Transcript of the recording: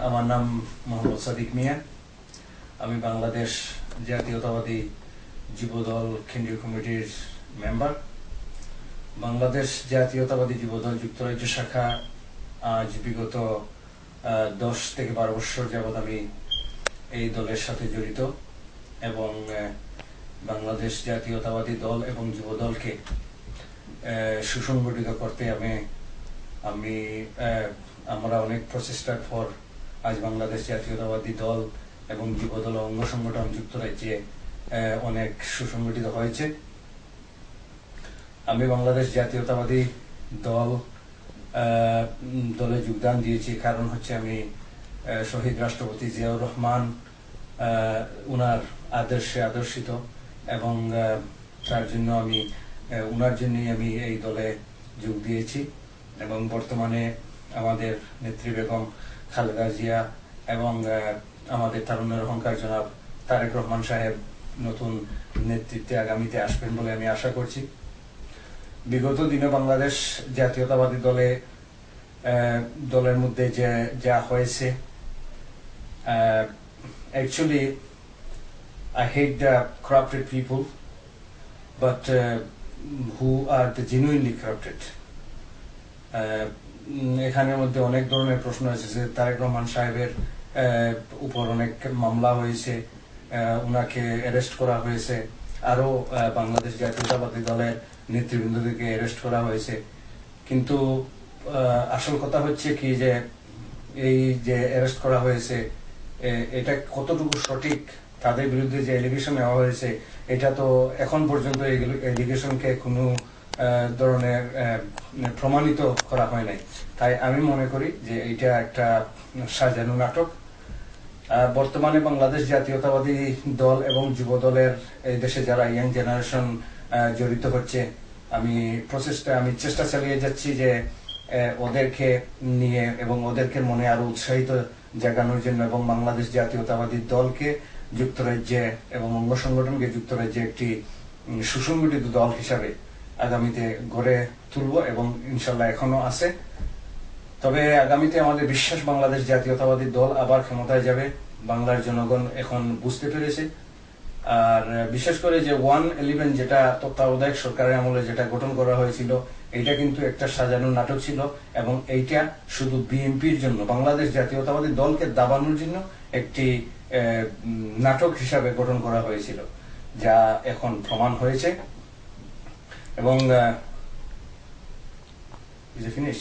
আমার নাম মোহাম্মদ সাদিক মিয়া। আমি বাংলাদেশ জাতীয়তাবাদী যুবদল কেন্দ্রীয় কমিটির মেম্বার। বাংলাদেশ জাতীয়তাবাদী যুবদল যুক্তরাজ্য শাখা আজ বিগত 10 থেকে 12 বছর যাবৎ আমি এই দলের সাথে জড়িত এবং বাংলাদেশ জাতীয়তাবাদী দল এবং যুবদলকে সুসংগঠিত করতে আমরা অনেক প্রচেষ্টার পর আজ বাংলাদেশ জাতীয়তাবাদী দল এবং যুবদল অঙ্গ সংগঠন যুক্তরাজ্যে অনেক সুসংগঠিত হয়েছে। আমি বাংলাদেশ জাতীয়তাবাদী দলে যোগদান দিয়েছি কারণ হচ্ছে আমি শহীদ রাষ্ট্রপতি জিয়াউর রহমান উনার আদর্শে আদর্শিত এবং তার জন্য উনার জন্যই আমি এই দলে যোগ দিয়েছি এবং বর্তমানে আমাদের নেত্রী বেগম খালেদা জিয়া এবং আমাদের তারুণ্যের অহংকার জনাব তারেক রহমান সাহেব নতুন নেতৃত্বে আগামীতে আসবেন বলে আমি আশা করছি। বিগত দিনে বাংলাদেশ জাতীয়তাবাদী দলের মধ্যে যা হয়েছে, actually I hate the corrupted people, but who are the genuinely corrupted. এখানের মধ্যে অনেক ধরনের প্রশ্ন এসেছে। তারেক রহমান সাহেবের উপর অনেক মামলা হয়েছে, উনাকে অ্যারেস্ট করা হয়েছে, আরো বাংলাদেশ জাতীয়তাবাদী দলের নেতৃবৃন্দকে অ্যারেস্ট করা হয়েছে। কিন্তু আসল কথা হচ্ছে কি যে এই যে অ্যারেস্ট করা হয়েছে এটা কতটুকু সঠিক, তাদের বিরুদ্ধে যে এলিগেশন নেওয়া হয়েছে এটা তো এখন পর্যন্ত এলিগেশনকে কোনো ধরনের প্রমাণিত করা হয় নাই। তাই আমি মনে করি যে এটা একটা সাজানো নাটক। বর্তমানে বাংলাদেশ জাতীয়তাবাদী দল এবং যুব দলের এই দেশে যারা ইয়াং জেনারেশন জড়িত হচ্ছে, আমি চেষ্টা চালিয়ে যাচ্ছি যে ওদেরকে নিয়ে এবং ওদেরকে মনে আরো উৎসাহিত জাগানোর জন্য এবং বাংলাদেশ জাতীয়তাবাদী দলকে যুক্তরাজ্যে এবং অঙ্গ সংগঠনকে যুক্তরাজ্যে একটি সুসংগঠিত দল হিসাবে আগামীতে গড়ে তুলব এবং ইনশাল্লাহ এখনো আছে। তবে আগামীতে আমাদের বিশ্বাস বাংলাদেশ জাতীয়তাবাদী দল আবার ক্ষমতায় যাবে। বাংলার জনগণ এখন বুঝতে পেরেছে। আর বিশেষ করে যে 111 যেটা তত্ত্বাবধায়ক সরকারের আমলে যেটা গঠন করা হয়েছিল, এটা কিন্তু একটা সাজানো নাটক ছিল এবং এইটা শুধু বিএনপির জন্য, বাংলাদেশ জাতীয়তাবাদী দলকে দাবানোর জন্য একটি নাটক হিসাবে গঠন করা হয়েছিল, যা এখন প্রমাণ হয়েছে। এবং ফিনিশ